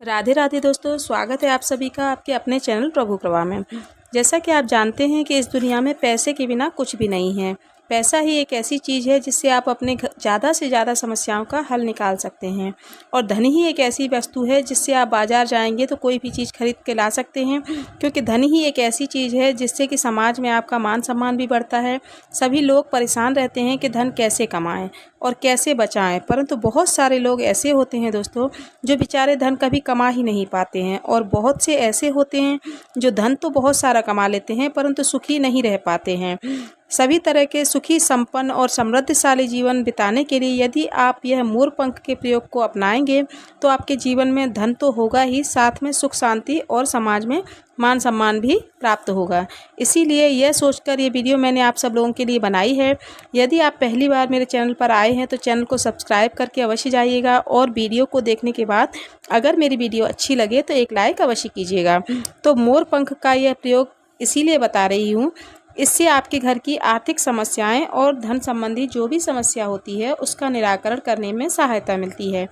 राधे राधे दोस्तों, स्वागत है आप सभी का आपके अपने चैनल प्रभु कृपा में। जैसा कि आप जानते हैं कि इस दुनिया में पैसे के बिना कुछ भी नहीं है। पैसा ही एक ऐसी चीज़ है जिससे आप अपने ज़्यादा से ज़्यादा समस्याओं का हल निकाल सकते हैं। और धन ही एक ऐसी वस्तु है जिससे आप बाज़ार जाएंगे तो कोई भी चीज़ खरीद के ला सकते हैं, क्योंकि धन ही एक ऐसी चीज़ है जिससे कि समाज में आपका मान सम्मान भी बढ़ता है। सभी लोग परेशान रहते हैं कि धन कैसे कमाएं और कैसे बचाएं, परंतु बहुत सारे लोग ऐसे होते हैं दोस्तों जो बेचारे धन कभी कमा ही नहीं पाते हैं। और बहुत से ऐसे होते हैं जो धन तो बहुत सारा कमा लेते हैं परंतु सुखी नहीं रह पाते हैं। सभी तरह के सुखी, संपन्न और समृद्धशाली जीवन बिताने के लिए यदि आप यह मोरपंख के प्रयोग को अपनाएंगे तो आपके जीवन में धन तो होगा ही, साथ में सुख शांति और समाज में मान सम्मान भी प्राप्त होगा। इसीलिए यह सोचकर ये वीडियो मैंने आप सब लोगों के लिए बनाई है। यदि आप पहली बार मेरे चैनल पर आए हैं तो चैनल को सब्सक्राइब करके अवश्य जाइएगा, और वीडियो को देखने के बाद अगर मेरी वीडियो अच्छी लगे तो एक लाइक अवश्य कीजिएगा। तो मोरपंख का यह प्रयोग इसीलिए बता रही हूँ, इससे आपके घर की आर्थिक समस्याएं और धन संबंधी जो भी समस्या होती है उसका निराकरण करने में सहायता मिलती है।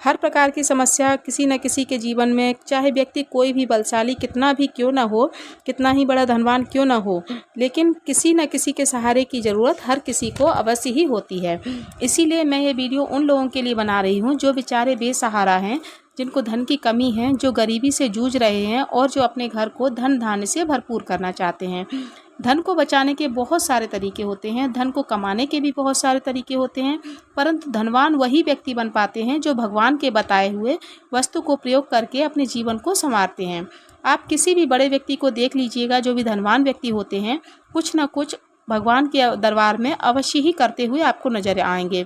हर प्रकार की समस्या किसी न किसी के जीवन में, चाहे व्यक्ति कोई भी बलशाली कितना भी क्यों ना हो, कितना ही बड़ा धनवान क्यों ना हो, लेकिन किसी न किसी के सहारे की ज़रूरत हर किसी को अवश्य ही होती है। इसीलिए मैं ये वीडियो उन लोगों के लिए बना रही हूँ जो बेचारे बेसहारा हैं, जिनको धन की कमी है, जो गरीबी से जूझ रहे हैं और जो अपने घर को धन धान्य से भरपूर करना चाहते हैं। धन को बचाने के बहुत सारे तरीके होते हैं, धन को कमाने के भी बहुत सारे तरीके होते हैं, परंतु धनवान वही व्यक्ति बन पाते हैं जो भगवान के बताए हुए वस्तु को प्रयोग करके अपने जीवन को संवारते हैं। आप किसी भी बड़े व्यक्ति को देख लीजिएगा, जो भी धनवान व्यक्ति होते हैं, कुछ न कुछ भगवान के दरबार में अवश्य ही करते हुए आपको नजर आएंगे।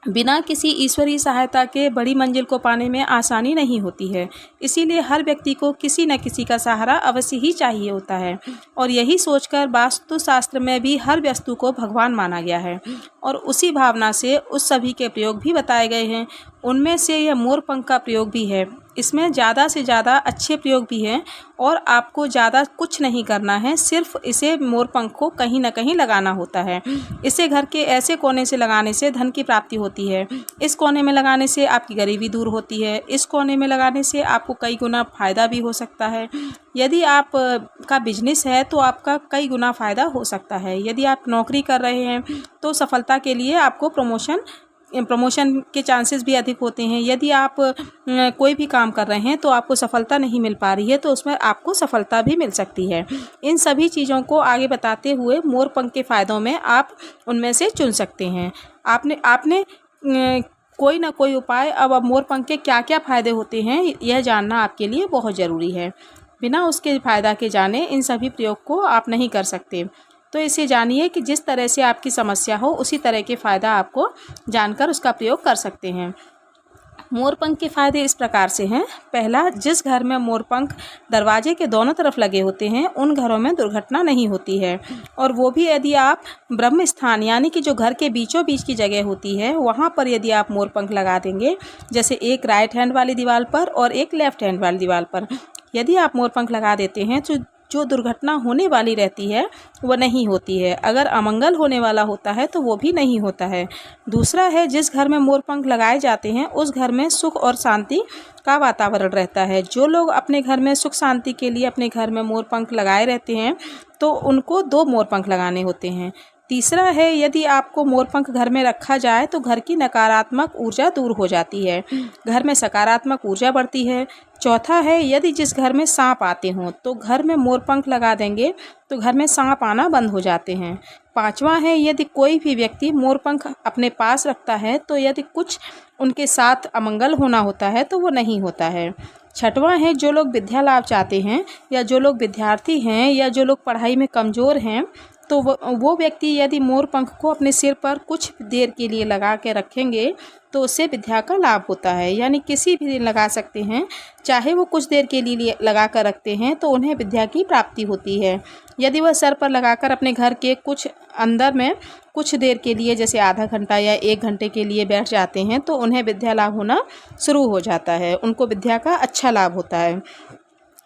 बिना किसी ईश्वरीय सहायता के बड़ी मंजिल को पाने में आसानी नहीं होती है। इसीलिए हर व्यक्ति को किसी न किसी का सहारा अवश्य ही चाहिए होता है, और यही सोचकर वास्तुशास्त्र में भी हर वस्तु को भगवान माना गया है, और उसी भावना से उस सभी के प्रयोग भी बताए गए हैं। उनमें से यह मोरपंख का प्रयोग भी है। इसमें ज़्यादा से ज़्यादा अच्छे प्रयोग भी हैं, और आपको ज़्यादा कुछ नहीं करना है, सिर्फ इसे मोरपंख को कहीं ना कहीं लगाना होता है। इसे घर के ऐसे कोने से लगाने से धन की प्राप्ति होती है। इस कोने में लगाने से आपकी गरीबी दूर होती है। इस कोने में लगाने से आपको कई गुना फ़ायदा भी हो सकता है। यदि आप का बिजनेस है तो आपका कई गुना फ़ायदा हो सकता है। यदि आप नौकरी कर रहे हैं तो सफलता के लिए आपको प्रमोशन के चांसेस भी अधिक होते हैं। यदि आप कोई भी काम कर रहे हैं तो आपको सफलता नहीं मिल पा रही है तो उसमें आपको सफलता भी मिल सकती है। इन सभी चीज़ों को आगे बताते हुए मोरपंख के फ़ायदों में आप उनमें से चुन सकते हैं। आपने कोई ना कोई उपाय, अब मोरपंख के क्या क्या फ़ायदे होते हैं यह जानना आपके लिए बहुत ज़रूरी है। बिना उसके फ़ायदा के जाने इन सभी प्रयोग को आप नहीं कर सकते। तो इसे जानिए कि जिस तरह से आपकी समस्या हो उसी तरह के फ़ायदा आपको जानकर उसका प्रयोग कर सकते हैं। मोरपंख के फ़ायदे इस प्रकार से हैं। पहला, जिस घर में मोरपंख दरवाजे के दोनों तरफ लगे होते हैं उन घरों में दुर्घटना नहीं होती है, और वो भी यदि आप ब्रह्म स्थान यानी कि जो घर के बीचों बीच की जगह होती है वहाँ पर यदि आप मोरपंख लगा देंगे, जैसे एक राइट हैंड वाली दीवार पर और एक लेफ्ट हैंड वाली दीवार पर यदि आप मोरपंख लगा देते हैं तो जो दुर्घटना होने वाली रहती है वह नहीं होती है। अगर अमंगल होने वाला होता है तो वो भी नहीं होता है। दूसरा है, जिस घर में मोरपंख लगाए जाते हैं उस घर में सुख और शांति का वातावरण रहता है। जो लोग अपने घर में सुख शांति के लिए अपने घर में मोरपंख लगाए रहते हैं तो उनको 2 मोरपंख लगाने होते हैं। तीसरा है, यदि आपको मोरपंख घर में रखा जाए तो घर की नकारात्मक ऊर्जा दूर हो जाती है, घर में सकारात्मक ऊर्जा बढ़ती है। चौथा है, यदि जिस घर में सांप आते हों तो घर में मोरपंख लगा देंगे तो घर में सांप आना बंद हो जाते हैं। पांचवा है, यदि कोई भी व्यक्ति मोरपंख अपने पास रखता है तो यदि कुछ उनके साथ अमंगल होना होता है तो वो नहीं होता है। छठवां है, जो लोग विद्या लाभ चाहते हैं या जो लोग विद्यार्थी हैं या जो लोग पढ़ाई में कमज़ोर हैं तो वो व्यक्ति यदि मोरपंख को अपने सिर पर कुछ देर के लिए लगा के रखेंगे तो उससे विद्या का लाभ होता है। यानी किसी भी दिन लगा सकते हैं, चाहे वो कुछ देर के लिए लगा कर रखते हैं तो उन्हें विद्या की प्राप्ति होती है। यदि वह सर पर लगाकर अपने घर के कुछ अंदर में कुछ देर के लिए, जैसे आधा घंटा या 1 घंटे के लिए बैठ जाते हैं तो उन्हें विद्या लाभ होना शुरू हो जाता है, उनको विद्या का अच्छा लाभ होता है।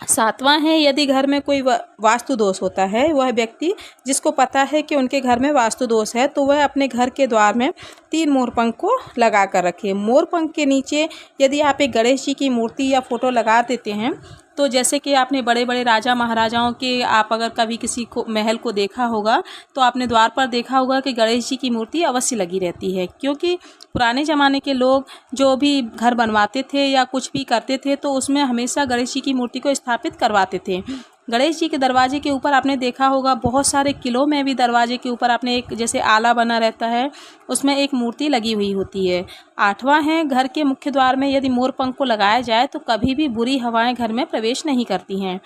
सातवां है, यदि घर में कोई वास्तु दोष होता है, वह व्यक्ति जिसको पता है कि उनके घर में वास्तु दोष है तो वह अपने घर के द्वार में 3 मोर पंख को लगा कर रखें। मोर पंख के नीचे यदि आप एक गणेश जी की मूर्ति या फ़ोटो लगा देते हैं तो जैसे कि आपने बड़े बड़े राजा महाराजाओं के आप अगर कभी किसी को महल को देखा होगा तो आपने द्वार पर देखा होगा कि गणेश जी की मूर्ति अवश्य लगी रहती है, क्योंकि पुराने ज़माने के लोग जो भी घर बनवाते थे या कुछ भी करते थे तो उसमें हमेशा गणेश जी की मूर्ति को स्थापित करवाते थे। गणेश जी के दरवाजे के ऊपर आपने देखा होगा, बहुत सारे किलों में भी दरवाजे के ऊपर आपने एक जैसे आला बना रहता है, उसमें एक मूर्ति लगी हुई होती है। 8वां है, घर के मुख्य द्वार में यदि मोर पंख को लगाया जाए तो कभी भी बुरी हवाएं घर में प्रवेश नहीं करती हैं।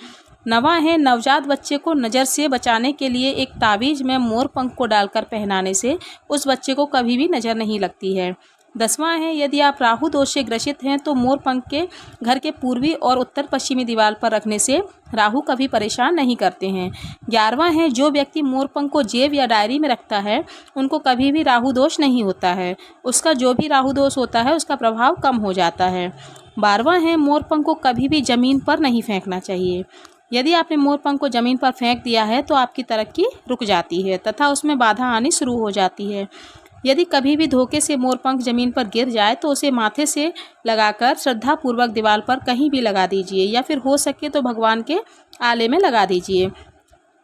9वां है, नवजात बच्चे को नज़र से बचाने के लिए एक तावीज़ में मोर पंख को डालकर पहनाने से उस बच्चे को कभी भी नज़र नहीं लगती है। 10वां है, यदि आप राहु दोष से ग्रसित हैं तो मोर पंख के घर के पूर्वी और उत्तर पश्चिमी दीवार पर रखने से राहु कभी परेशान नहीं करते हैं। 11वां है, जो व्यक्ति मोर पंख को जेब या डायरी में रखता है उनको कभी भी राहु दोष नहीं होता है, उसका जो भी राहु दोष होता है उसका प्रभाव कम हो जाता है। 12वां है, मोर पंख को कभी भी ज़मीन पर नहीं फेंकना चाहिए। यदि आपने मोर पंख को ज़मीन पर फेंक दिया है तो आपकी तरक्की रुक जाती है तथा उसमें बाधा आनी शुरू हो जाती है। यदि कभी भी धोखे से मोर पंख ज़मीन पर गिर जाए तो उसे माथे से लगाकर श्रद्धापूर्वक दीवार पर कहीं भी लगा दीजिए या फिर हो सके तो भगवान के आले में लगा दीजिए,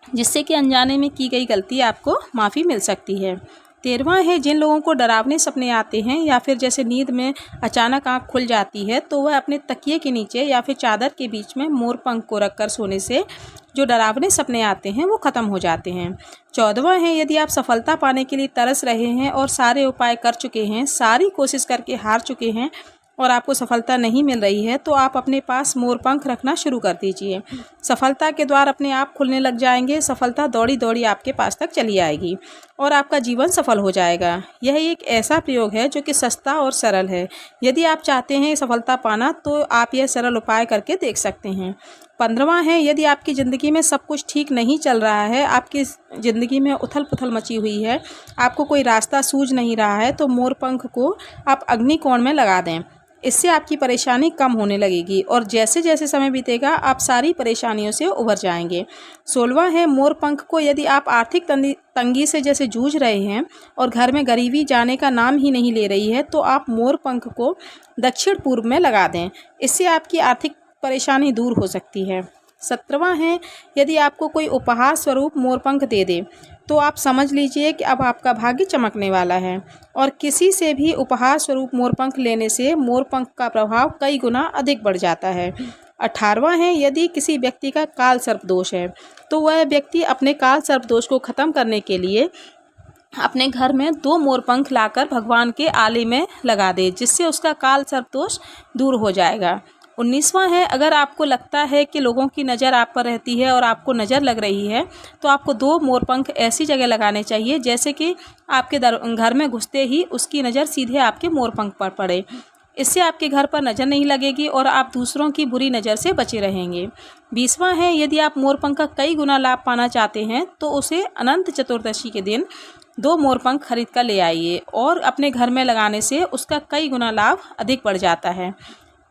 जिससे कि अनजाने में की गई गलती आपको माफ़ी मिल सकती है। 13वां है, जिन लोगों को डरावने सपने आते हैं या फिर जैसे नींद में अचानक आँख खुल जाती है तो वह अपने तकिए के नीचे या फिर चादर के बीच में मोर पंख को रखकर सोने से जो डरावने सपने आते हैं वो ख़त्म हो जाते हैं। 14वां है, यदि आप सफलता पाने के लिए तरस रहे हैं और सारे उपाय कर चुके हैं, सारी कोशिश करके हार चुके हैं और आपको सफलता नहीं मिल रही है तो आप अपने पास मोर पंख रखना शुरू कर दीजिए। सफलता के द्वार अपने आप खुलने लग जाएंगे, सफलता दौड़ी दौड़ी आपके पास तक चली आएगी और आपका जीवन सफल हो जाएगा। यह एक ऐसा प्रयोग है जो कि सस्ता और सरल है। यदि आप चाहते हैं सफलता पाना तो आप यह सरल उपाय करके देख सकते हैं। 15वां है, यदि आपकी ज़िंदगी में सब कुछ ठीक नहीं चल रहा है, आपकी ज़िंदगी में उथल पुथल मची हुई है, आपको कोई रास्ता सूझ नहीं रहा है तो मोर पंख को आप अग्निकोण में लगा दें। इससे आपकी परेशानी कम होने लगेगी और जैसे जैसे समय बीतेगा आप सारी परेशानियों से उभर जाएंगे। 16वां है, मोर पंख को यदि आप आर्थिक तंगी से जैसे जूझ रहे हैं और घर में गरीबी जाने का नाम ही नहीं ले रही है तो आप मोर पंख को दक्षिण पूर्व में लगा दें, इससे आपकी आर्थिक परेशानी दूर हो सकती है। 17वां है, यदि आपको कोई उपहार स्वरूप मोर पंख दे दे तो आप समझ लीजिए कि अब आपका भाग्य चमकने वाला है और किसी से भी उपहार स्वरूप मोर पंख लेने से मोर पंख का प्रभाव कई गुना अधिक बढ़ जाता है। 18वां है, यदि किसी व्यक्ति का काल सर्प दोष है तो वह व्यक्ति अपने काल सर्प दोष को ख़त्म करने के लिए अपने घर में 2 मोर पंख लाकर भगवान के आले में लगा दे, जिससे उसका काल सर्प दोष दूर हो जाएगा। 19वां है, अगर आपको लगता है कि लोगों की नज़र आप पर रहती है और आपको नज़र लग रही है तो आपको 2 मोर पंख ऐसी जगह लगाने चाहिए जैसे कि आपके घर में घुसते ही उसकी नज़र सीधे आपके मोर पंख पर पड़े। इससे आपके घर पर नज़र नहीं लगेगी और आप दूसरों की बुरी नज़र से बचे रहेंगे। 20वां है, यदि आप मोर पंख का कई गुना लाभ पाना चाहते हैं तो उसे अनंत चतुर्दशी के दिन 2 मोर पंख खरीद कर ले आइए और अपने घर में लगाने से उसका कई गुना लाभ अधिक बढ़ जाता है।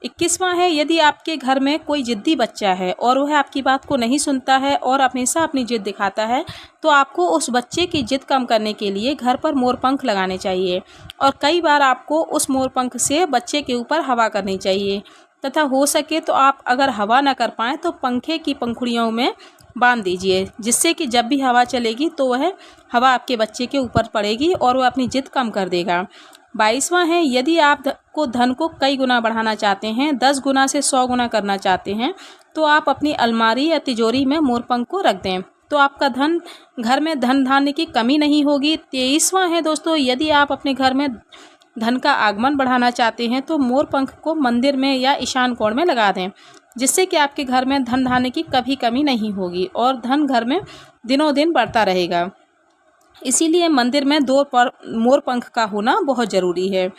21वां है, यदि आपके घर में कोई ज़िद्दी बच्चा है और वह आपकी बात को नहीं सुनता है और हमेशा अपनी ज़िद दिखाता है तो आपको उस बच्चे की ज़िद कम करने के लिए घर पर मोर पंख लगाने चाहिए और कई बार आपको उस मोर पंख से बच्चे के ऊपर हवा करनी चाहिए तथा हो सके तो आप अगर हवा ना कर पाएँ तो पंखे की पंखुड़ियों में बांध दीजिए, जिससे कि जब भी हवा चलेगी तो वह हवा आपके बच्चे के ऊपर पड़ेगी और वह अपनी ज़िद कम कर देगा। 22वां है, यदि आप धन को कई गुना बढ़ाना चाहते हैं, 10 गुना से 100 गुना करना चाहते हैं तो आप अपनी अलमारी या तिजोरी में मोर पंख को रख दें तो आपका घर में धन धान्य की कमी नहीं होगी। 23वां है दोस्तों, यदि आप अपने घर में धन का आगमन बढ़ाना चाहते हैं तो मोर पंख को मंदिर में या ईशान कोण में लगा दें, जिससे कि आपके घर में धन धान्य की कभी कमी नहीं होगी और धन घर में दिनों दिन बढ़ता रहेगा। इसीलिए मंदिर में 2 मोर पंख का होना बहुत ज़रूरी है।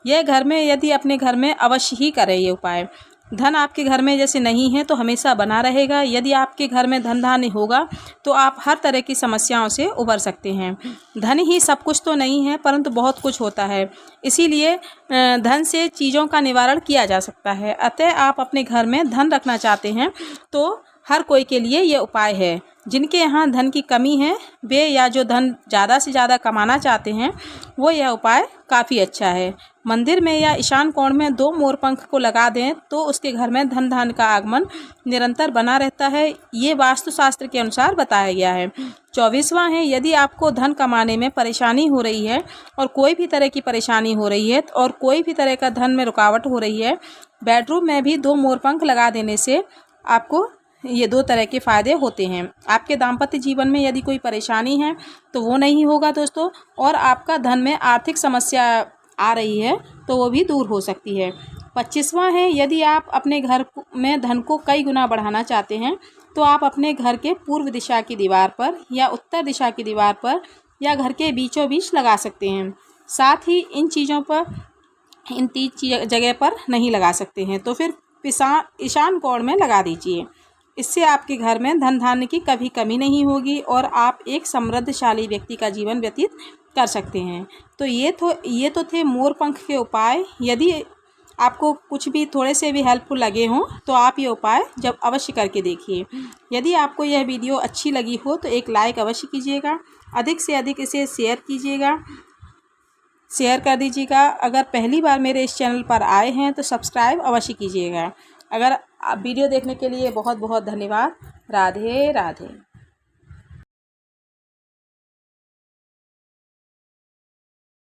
यह घर में यदि अपने घर में अवश्य ही करें ये उपाय। धन आपके घर में जैसे नहीं है तो हमेशा बना रहेगा। यदि आपके घर में धन धान्य होगा तो आप हर तरह की समस्याओं से उबर सकते हैं। धन ही सब कुछ तो नहीं है परंतु बहुत कुछ होता है, इसीलिए धन से चीज़ों का निवारण किया जा सकता है। अतः आप अपने घर में धन रखना चाहते हैं तो हर कोई के लिए ये उपाय है। जिनके यहाँ धन की कमी है वे या जो धन ज़्यादा से ज़्यादा कमाना चाहते हैं वो यह उपाय काफ़ी अच्छा है। मंदिर में या ईशान कोण में 2 मोरपंख को लगा दें तो उसके घर में धन धान्य का आगमन निरंतर बना रहता है। ये वास्तुशास्त्र के अनुसार बताया गया है। 24वां है, यदि आपको धन कमाने में परेशानी हो रही है और कोई भी तरह की परेशानी हो रही है और कोई भी तरह का धन में रुकावट हो रही है, बेडरूम में भी 2 मोरपंख लगा देने से आपको ये 2 तरह के फ़ायदे होते हैं। आपके दाम्पत्य जीवन में यदि कोई परेशानी है तो वो नहीं होगा दोस्तों, और आपका धन में आर्थिक समस्या आ रही है तो वो भी दूर हो सकती है। 25वां है, यदि आप अपने घर में धन को कई गुना बढ़ाना चाहते हैं तो आप अपने घर के पूर्व दिशा की दीवार पर या उत्तर दिशा की दीवार पर या घर के बीचों बीच लगा सकते हैं। साथ ही इन 3 जगह पर नहीं लगा सकते हैं तो फिर ईशान कोण में लगा दीजिए। इससे आपके घर में धन धान्य की कभी कमी नहीं होगी और आप एक समृद्धशाली व्यक्ति का जीवन व्यतीत कर सकते हैं। तो ये तो थे मोरपंख के उपाय। यदि आपको कुछ भी थोड़े से भी हेल्पफुल लगे हों तो आप ये उपाय जब अवश्य करके देखिए। यदि आपको यह वीडियो अच्छी लगी हो तो एक लाइक अवश्य कीजिएगा, अधिक से अधिक इसे शेयर कीजिएगा, शेयर कर दीजिएगा। अगर पहली बार मेरे इस चैनल पर आए हैं तो सब्सक्राइब अवश्य कीजिएगा। अगर वीडियो देखने के लिए बहुत बहुत धन्यवाद। राधे राधे।